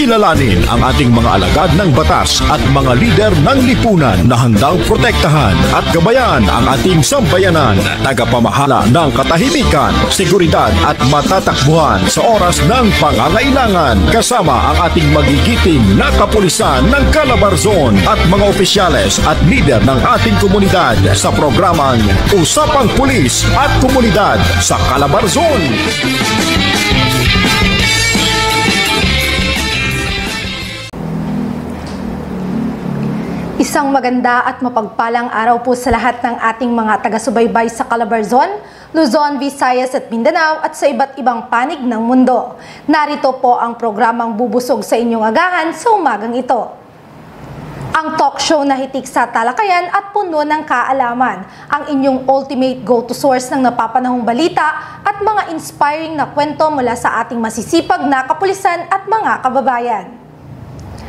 Kilalanin ang ating mga alagad ng batas at mga lider ng lipunan na handang protektahan at gabayan ang ating sambayanan. Tagapamahala ng katahimikan, seguridad at matatakbuhan sa oras ng pangangailangan. Kasama ang ating magigiting na kapulisan ng Calabarzon at mga opisyales at lider ng ating komunidad sa programang Usapang Pulis at Komunidad sa Calabarzon. Isang maganda at mapagpalang araw po sa lahat ng ating mga taga-subaybay sa Calabarzon, Luzon, Visayas at Mindanao at sa iba't ibang panig ng mundo. Narito po ang programang bubusog sa inyong agahan sa umagang ito. Ang talk show na hitik sa talakayan at puno ng kaalaman, ang inyong ultimate go-to source ng napapanahong balita at mga inspiring na kwento mula sa ating masisipag na kapulisan at mga kababayan.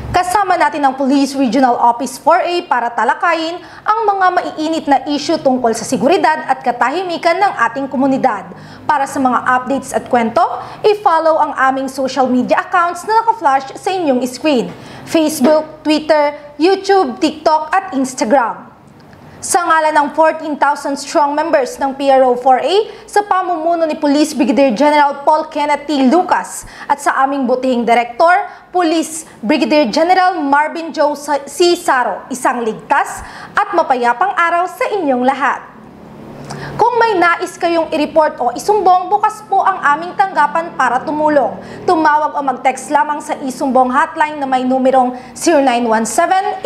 Kasama natin ang Police Regional Office 4A para talakayin ang mga maiinit na issue tungkol sa seguridad at katahimikan ng ating komunidad. Para sa mga updates at kwento, i-follow ang aming social media accounts na naka-flash sa inyong screen: Facebook, Twitter, YouTube, TikTok at Instagram. Sa ngalan ng 14,000 strong members ng PRO 4A sa pamumuno ni Police Brigadier General Paul Kenneth T. Lucas at sa aming butihing Direktor, Police Brigadier General Marvin Joe C. Saro, isang ligtas at mapayapang araw sa inyong lahat. Kung may nais kayong i-report o isumbong, bukas po ang aming tanggapan para tumulong. Tumawag o mag-text lamang sa isumbong hotline na may numerong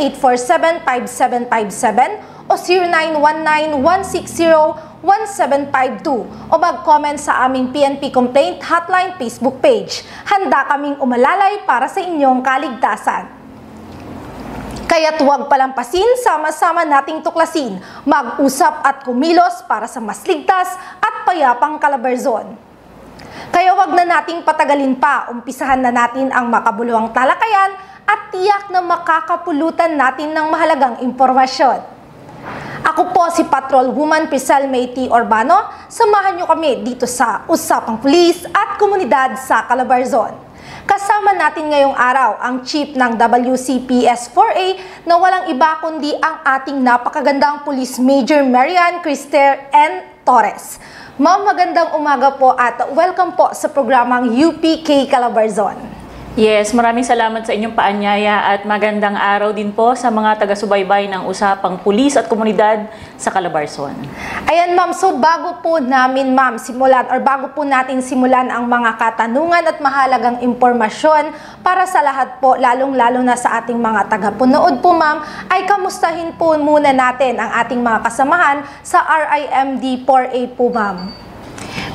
0917-847-5757 o 0919-160-1752 o mag-comment sa aming PNP Complaint Hotline Facebook page. Handa kaming umalalay para sa inyong kaligtasan. Kaya't huwag palampasin, sama-sama nating tuklasin, mag-usap at kumilos para sa mas ligtas at payapang Calabarzon. Kaya huwag na nating patagalin pa, umpisahan na natin ang makabuluhang talakayan at tiyak na makakapulutan natin ng mahalagang impormasyon. Ako po si Patrol Woman Priscel May T. Urbano. Samahan niyo kami dito sa Usapang Pulis at Komunidad sa Calabarzon. Kasama natin ngayong araw ang Chief ng WCPS-4A na walang iba kundi ang ating napakagandang Police Major Marian Crister N. Torres. Ma'am, magandang umaga po at welcome po sa programang UPK Calabarzon. Yes, maraming salamat sa inyong paanyaya at magandang araw din po sa mga taga-subaybay ng Usapang Pulis at Komunidad sa Calabarzon. Ayan ma'am, so bago po natin simulan ang mga katanungan at mahalagang impormasyon para sa lahat po, lalong-lalo na sa ating mga tagapunood po ma'am, ay kamustahin po muna natin ang ating mga kasamahan sa RIMD 4A po ma'am.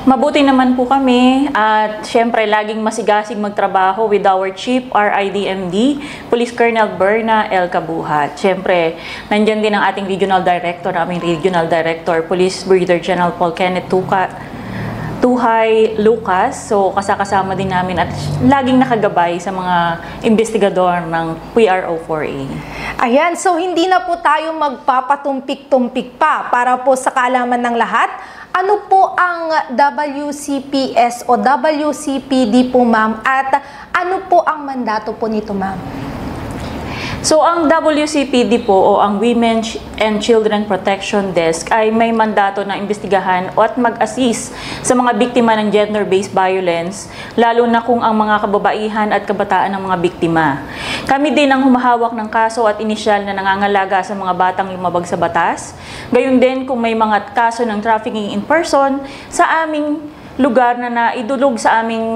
Mabuti naman po kami at syempre laging masigasig magtrabaho with our Chief RIDMD, Police Colonel Berna L. Kabuhat. Syempre, nandyan din ang ating Regional Director, aming Regional Director, Police Brigadier General Paul Kenneth Tuhay Lucas. So kasama din namin at laging nakagabay sa mga investigador ng PRO 4A. Ayan, so hindi na po tayo magpapatumpik-tumpik pa para po sa kaalaman ng lahat. Ano po ang WCPS o WCPD po ma'am at ano po ang mandato po nito ma'am? So ang WCPD po o ang Women and Children Protection Desk ay may mandato na imbestigahan at mag-assist sa mga biktima ng gender-based violence, lalo na kung ang mga kababaihan at kabataan ng mga biktima. Kami din ang humahawak ng kaso at inisyal na nangangalaga sa mga batang lumabag sa batas. Gayon din kung may mga kaso ng trafficking in person sa aming lugar na naidulog sa aming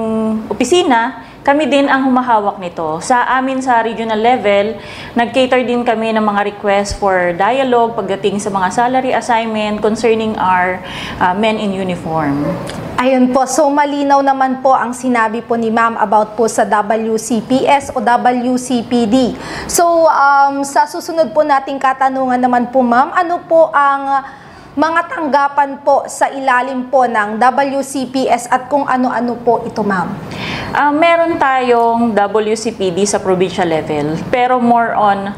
opisina, kami din ang humahawak nito. Sa amin sa regional level, nag-cater din kami ng mga request for dialogue pagdating sa mga salary assignment concerning our men in uniform. Ayun po, so malinaw naman po ang sinabi po ni ma'am about po sa WCPS o WCPD. So sa susunod po nating katanungan naman po ma'am, ano po ang mga tanggapan po sa ilalim po ng WCPS at kung ano-ano po ito ma'am? Meron tayong WCPD sa provincial level, pero more on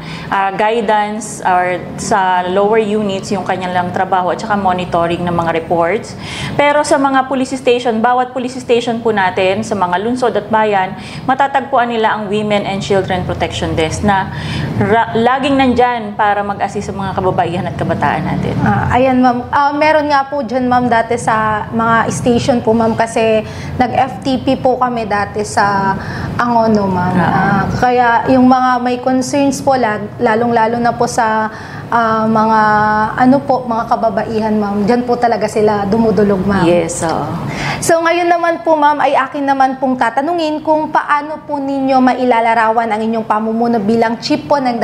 guidance or sa lower units yung kanyang lang trabaho at saka monitoring ng mga reports. Pero sa mga police station, bawat police station po natin sa mga lungsod at bayan, matatagpuan nila ang Women and Children Protection Desk na laging nandyan para mag-assist sa mga kababaihan at kabataan natin. Ayan ma'am, meron nga po dyan ma'am dati sa mga station po ma'am kasi nag-FTP po kami dati sa Angono ma'am. Kaya yung mga may concerns po lalong-lalo na po sa mga mga kababaihan ma'am. Diyan po talaga sila dumudulog ma'am. Yes. So ngayon naman po ma'am ay akin naman pong tatanungin kung paano po ninyo mailalarawan ang inyong pamumuno bilang chief po ng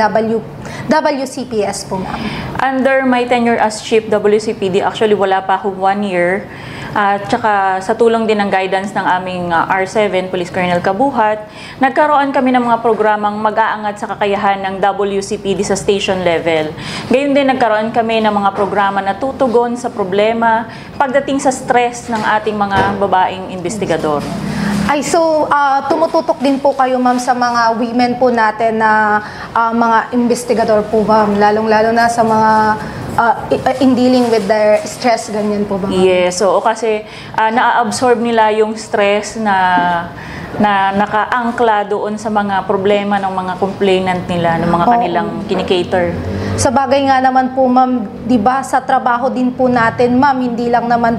WCPS po ma'am. Under my tenure as chief WCPD, actually wala pa ako 1 year. At saka sa tulong din ng guidance ng aming R7, Police Colonel Kabuhat, nagkaroon kami ng mga programang mag-aangat sa kakayahan ng WCPD sa station level. Gayon din nagkaroon kami ng mga programa na tutugon sa problema pagdating sa stress ng ating mga babaeng investigador. So tumututok din po kayo ma'am sa mga women po natin na mga investigador po ma'am, lalong-lalo na sa mga in dealing with their stress, ganyan po ba ma'am? Yes, so kasi na-absorb nila yung stress na nakaangkla doon sa mga problema ng mga complainant nila, ng mga kanilang kinikater. Sa bagay nga naman po ma'am, 'di ba sa trabaho din po natin ma'am, hindi naman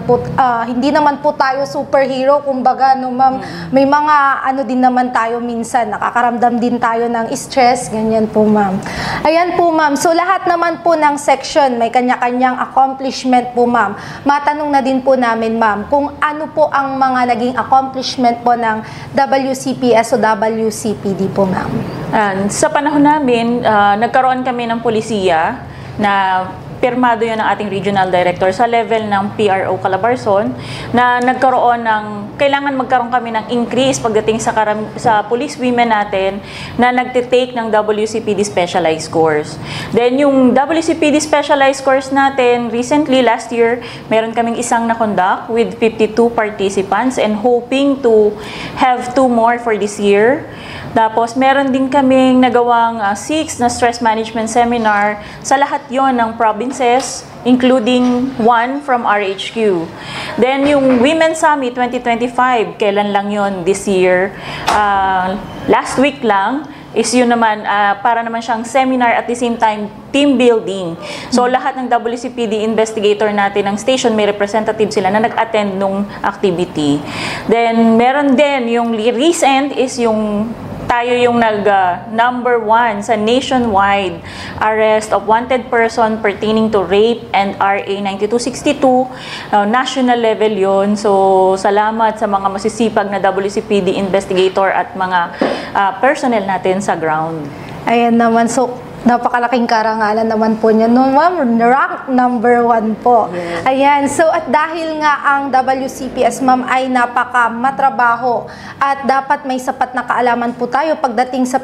po tayo superhero kumbaga no ma'am. May mga din naman tayo minsan, nakakaramdam din tayo ng stress, ganyan po ma'am. Ayan po ma'am. So lahat naman po ng section may kanya-kanyang accomplishment po ma'am. Matanong na din po namin ma'am kung ano po ang mga naging accomplishment po ng WCPS o WCPD po ma'am. Sa panahon namin, nagkaroon kami ng polisiya na pirmado yun ng ating regional director sa level ng PRO Calabarzon na kailangan magkaroon kami ng increase pagdating sa police women natin na nagtitake ng WCPD specialized course. Then yung WCPD specialized course natin, recently last year, meron kaming isang na-conduct with 52 participants and hoping to have 2 more for this year. Tapos, meron din kaming nagawang 6 na stress management seminar sa lahat yon ng provinces, including 1 from RHQ. Then, yung Women's Summit 2025, kailan lang yon this year? Last week lang, is yun naman, para naman siyang seminar at the same time, team building. So, lahat ng WCPD investigator natin ng station, may representative sila na nag-attend nung activity. Then, meron din, yung recent is yung tayo yung number 1 sa nationwide arrest of wanted person pertaining to rape and RA 9262. National level yon. So, salamat sa mga masisipag na WCPD investigator at mga personnel natin sa ground. Ayan naman. So, napakalaking karangalan naman po niya. No, ma'am, rank number 1 po. Yes. Ayan. So, at dahil nga ang WCPS, ma'am, ay napaka matrabaho at dapat may sapat na kaalaman po tayo pagdating sa